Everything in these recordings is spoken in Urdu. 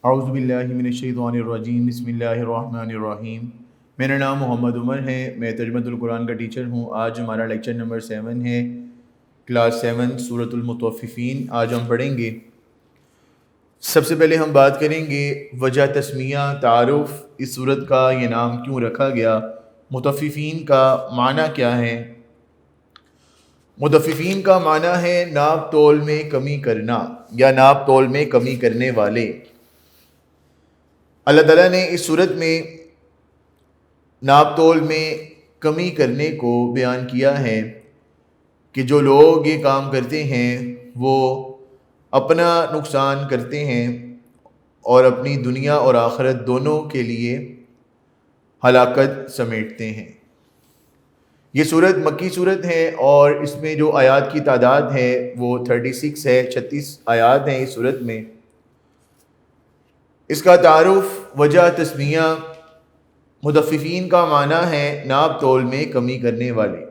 اعوذ باللہ من الشیطان الرجیم، بسم اللہ الرحمن الرحیم۔ میرا نام محمد عمر ہے، میں ترجمۃ القرآن کا ٹیچر ہوں۔ آج ہمارا لیکچر نمبر 7 ہے، کلاس 7، سورۃ المطففین۔ آج ہم پڑھیں گے، سب سے پہلے ہم بات کریں گے وجہ تسمیہ، تعارف، اس سورت کا یہ نام کیوں رکھا گیا، مطففین کا معنی کیا ہے۔ مطففین کا معنی ہے ناپ تول میں کمی کرنا یا ناپ تول میں کمی کرنے والے۔ اللہ تعالیٰ نے اس صورت میں ناپ تول میں کمی کرنے کو بیان کیا ہے کہ جو لوگ یہ کام کرتے ہیں وہ اپنا نقصان کرتے ہیں اور اپنی دنیا اور آخرت دونوں کے لیے ہلاکت سمیٹتے ہیں۔ یہ صورت مکی صورت ہے اور اس میں جو آیات کی تعداد ہے وہ 36 ہے، 36 آیات ہیں اس صورت میں۔ اس کا تعارف، وجہ تسمیہ، مطففین کا معنی ہے ناپ تول میں کمی کرنے والے۔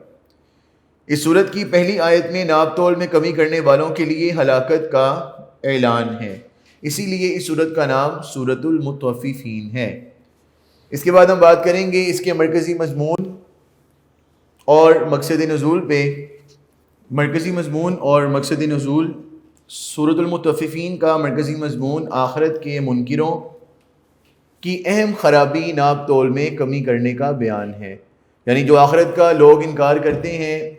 اس صورت کی پہلی آیت میں ناپ تول میں کمی کرنے والوں کے لیے ہلاکت کا اعلان ہے، اسی لیے اس صورت کا نام سورۃ المطففین ہے۔ اس کے بعد ہم بات کریں گے اس کے مرکزی مضمون اور مقصد نزول پہ۔ مرکزی مضمون اور مقصد نزول، سورۃ المطففین کا مرکزی مضمون آخرت کے منکروں کی اہم خرابی ناپ تول میں کمی کرنے کا بیان ہے، یعنی جو آخرت کا لوگ انکار کرتے ہیں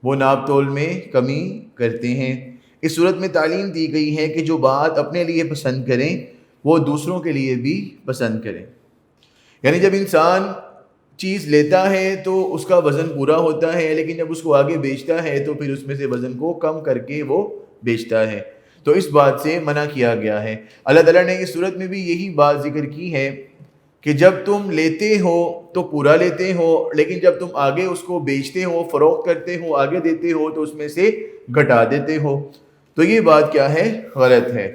وہ ناپ تول میں کمی کرتے ہیں۔ اس صورت میں تعلیم دی گئی ہے کہ جو بات اپنے لیے پسند کریں وہ دوسروں کے لیے بھی پسند کریں، یعنی جب انسان چیز لیتا ہے تو اس کا وزن پورا ہوتا ہے، لیکن جب اس کو آگے بیچتا ہے تو پھر اس میں سے وزن کو کم کر کے وہ بیچتا ہے، تو اس بات سے منع کیا گیا ہے۔ اللہ تعالیٰ نے اس صورت میں بھی یہی بات ذکر کی ہے کہ جب تم لیتے ہو تو پورا لیتے ہو، لیکن جب تم آگے اس کو بیچتے ہو، فروخت کرتے ہو، آگے دیتے ہو تو اس میں سے گھٹا دیتے ہو، تو یہ بات کیا ہے؟ غلط ہے۔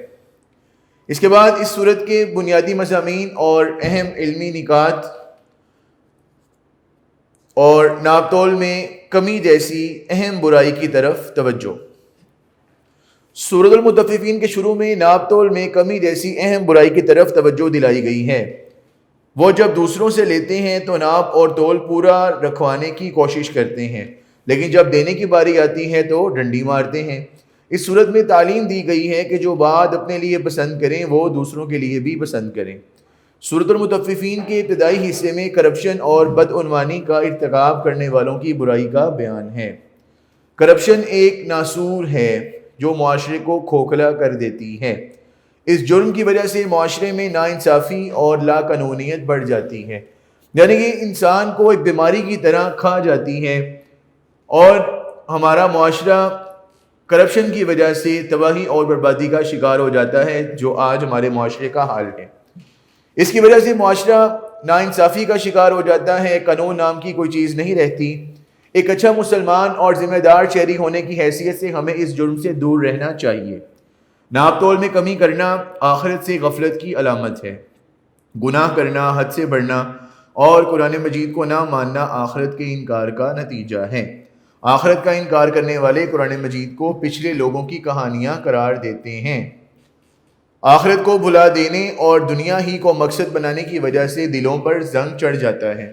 اس کے بعد اس صورت کے بنیادی مضامین اور اہم علمی نکات اور ناپ تول میں کمی جیسی اہم برائی کی طرف توجہ۔ سورۃ المطففین کے شروع میں ناپ تول میں کمی جیسی اہم برائی کی طرف توجہ دلائی گئی ہے۔ وہ جب دوسروں سے لیتے ہیں تو ناپ اور تول پورا رکھوانے کی کوشش کرتے ہیں، لیکن جب دینے کی باری آتی ہے تو ڈنڈی مارتے ہیں۔ اس صورت میں تعلیم دی گئی ہے کہ جو بات اپنے لیے پسند کریں وہ دوسروں کے لیے بھی پسند کریں۔ سورۃ المطففین کے ابتدائی حصے میں کرپشن اور بدعنوانی کا ارتکاب کرنے والوں کی برائی کا بیان ہے۔ کرپشن ایک ناسور ہے جو معاشرے کو کھوکھلا کر دیتی ہے۔ اس جرم کی وجہ سے معاشرے میں ناانصافی اور لا قانونیت بڑھ جاتی ہے، یعنی کہ انسان کو ایک بیماری کی طرح کھا جاتی ہے اور ہمارا معاشرہ کرپشن کی وجہ سے تباہی اور بربادی کا شکار ہو جاتا ہے، جو آج ہمارے معاشرے کا حال ہے۔ اس کی وجہ سے معاشرہ ناانصافی کا شکار ہو جاتا ہے، قانون نام کی کوئی چیز نہیں رہتی۔ ایک اچھا مسلمان اور ذمہ دار شہری ہونے کی حیثیت سے ہمیں اس جرم سے دور رہنا چاہیے۔ ناپ تول میں کمی کرنا آخرت سے غفلت کی علامت ہے۔ گناہ کرنا، حد سے بڑھنا اور قرآن مجید کو نہ ماننا آخرت کے انکار کا نتیجہ ہے۔ آخرت کا انکار کرنے والے قرآن مجید کو پچھلے لوگوں کی کہانیاں قرار دیتے ہیں۔ آخرت کو بھلا دینے اور دنیا ہی کو مقصد بنانے کی وجہ سے دلوں پر زنگ چڑھ جاتا ہے۔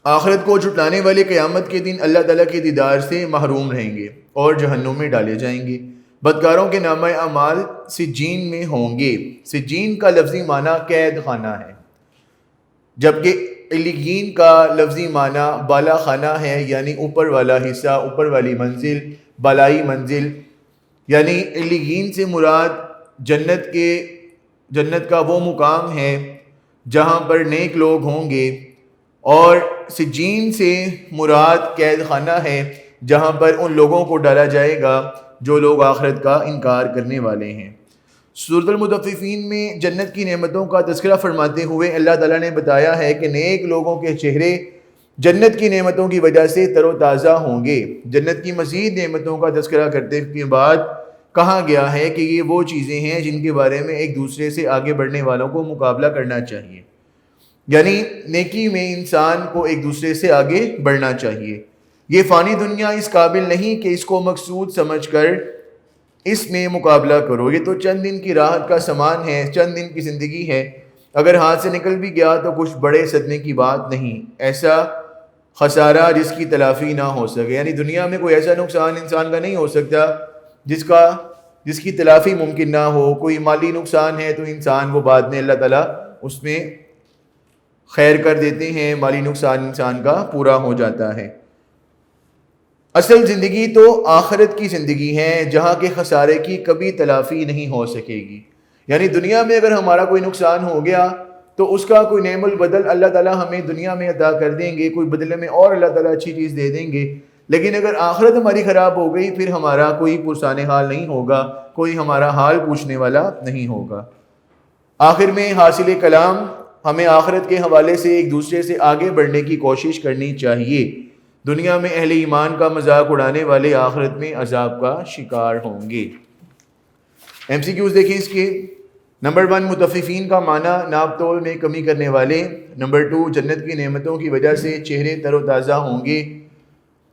آخرت کو جھٹلانے والے قیامت کے دن اللہ تعالیٰ کے دیدار سے محروم رہیں گے اور جہنم میں ڈالے جائیں گے۔ بدکاروں کے نامہ اعمال سجین میں ہوں گے۔ سجین کا لفظی معنی قید خانہ ہے، جبکہ علیین کا لفظی معنی بالا خانہ ہے، یعنی اوپر والا حصہ، اوپر والی منزل، بالائی منزل۔ یعنی علیین سے مراد جنت کا وہ مقام ہے جہاں پر نیک لوگ ہوں گے، اور سجین سے مراد قید خانہ ہے جہاں پر ان لوگوں کو ڈالا جائے گا جو لوگ آخرت کا انکار کرنے والے ہیں۔ سورۃ المطففین میں جنت کی نعمتوں کا تذکرہ فرماتے ہوئے اللہ تعالیٰ نے بتایا ہے کہ نیک لوگوں کے چہرے جنت کی نعمتوں کی وجہ سے تر و تازہ ہوں گے۔ جنت کی مزید نعمتوں کا تذکرہ کرتے کے بعد کہا گیا ہے کہ یہ وہ چیزیں ہیں جن کے بارے میں ایک دوسرے سے آگے بڑھنے والوں کو مقابلہ کرنا چاہیے، یعنی نیکی میں انسان کو ایک دوسرے سے آگے بڑھنا چاہیے۔ یہ فانی دنیا اس قابل نہیں کہ اس کو مقصود سمجھ کر اس میں مقابلہ کرو. یہ تو چند دن کی راحت کا سامان ہے, چند دن کی زندگی ہے, اگر ہاتھ سے نکل بھی گیا تو کچھ بڑے صدمے کی بات نہیں. ایسا خسارہ جس کی تلافی نہ ہو سکے, یعنی دنیا میں کوئی ایسا نقصان انسان کا نہیں ہو سکتا جس کی تلافی ممکن نہ ہو. کوئی مالی نقصان ہے تو انسان وہ بعد میں اللہ تعالیٰ اس میں خیر کر دیتے ہیں, مالی نقصان انسان کا پورا ہو جاتا ہے. اصل زندگی تو آخرت کی زندگی ہے جہاں کے خسارے کی کبھی تلافی نہیں ہو سکے گی. یعنی دنیا میں اگر ہمارا کوئی نقصان ہو گیا تو اس کا کوئی نعم البدل اللہ تعالیٰ ہمیں دنیا میں عطا کر دیں گے, کوئی بدلے میں اور اللہ تعالیٰ اچھی چیز دے دیں گے. لیکن اگر آخرت ہماری خراب ہو گئی پھر ہمارا کوئی پرسان حال نہیں ہوگا, کوئی ہمارا حال پوچھنے والا نہیں ہوگا. آخر میں حاصل کلام ہمیں آخرت کے حوالے سے ایک دوسرے سے آگے بڑھنے کی کوشش کرنی چاہیے. دنیا میں اہل ایمان کا مذاق اڑانے والے آخرت میں عذاب کا شکار ہوں گے. ایم سی کیوز دیکھیں اس کے. نمبر 1, متففین کا معنی ناپ تول میں کمی کرنے والے. نمبر 2, جنت کی نعمتوں کی وجہ سے چہرے تر و تازہ ہوں گے,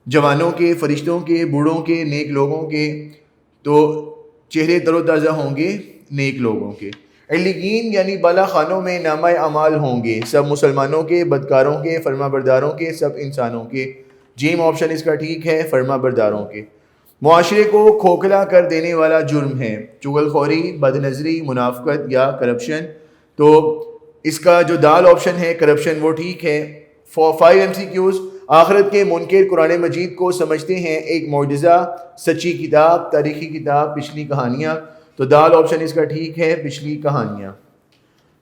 جوانوں کے, فرشتوں کے, بوڑھوں کے, نیک لوگوں کے. تو چہرے تر و تازہ ہوں گے نیک لوگوں کے. علیین یعنی بالا خانوں میں نامہ اعمال ہوں گے, سب مسلمانوں کے, بدکاروں کے, فرما برداروں کے, سب انسانوں کے. جیم آپشن اس کا ٹھیک ہے, فرما برداروں کے. معاشرے کو کھوکھلا کر دینے والا جرم ہے چغل خوری, بد نظری, منافقت یا کرپشن. تو اس کا جو دال آپشن ہے کرپشن وہ ٹھیک ہے. 5 MCQs. آخرت کے منکر قرآن مجید کو سمجھتے ہیں ایک معجزہ, سچی کتاب, تاریخی کتاب, پچھلی کہانیاں. تو دال آپشن اس کا ٹھیک ہے, پچھلی کہانیاں.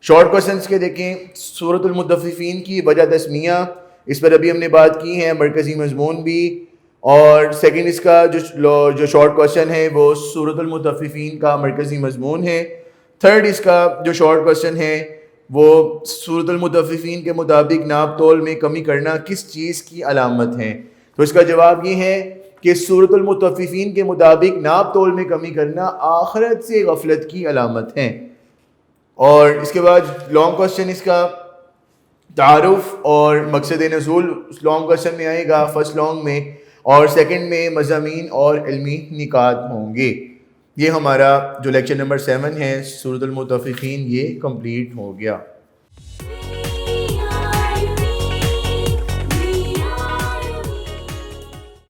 شارٹ کوسچنس کے دیکھیں. سورۃ المطففین کی وجہ تسمیہ, اس پر ابھی ہم نے بات کی ہے, مرکزی مضمون بھی. اور سیکنڈ اس کا جو شارٹ کوسچن ہے وہ سورۃ المطففین کا مرکزی مضمون ہے. تھرڈ اس کا جو شارٹ کوسچن ہے وہ سورۃ المطففین کے مطابق ناپ تول میں کمی کرنا کس چیز کی علامت ہے. تو اس کا جواب یہ ہے کہ سورۃ المطففین کے مطابق ناپ تول میں کمی کرنا آخرت سے غفلت کی علامت ہے. اور اس کے بعد لانگ کوسچن اس کا تعارف اور مقصد نزول لانگ کوسچن میں آئے گا, فرسٹ لانگ میں, اور سیکنڈ میں مضامین اور علمی نکات ہوں گے. یہ ہمارا جو لیکچر نمبر 7 ہے سورۃ المطففین یہ کمپلیٹ ہو گیا.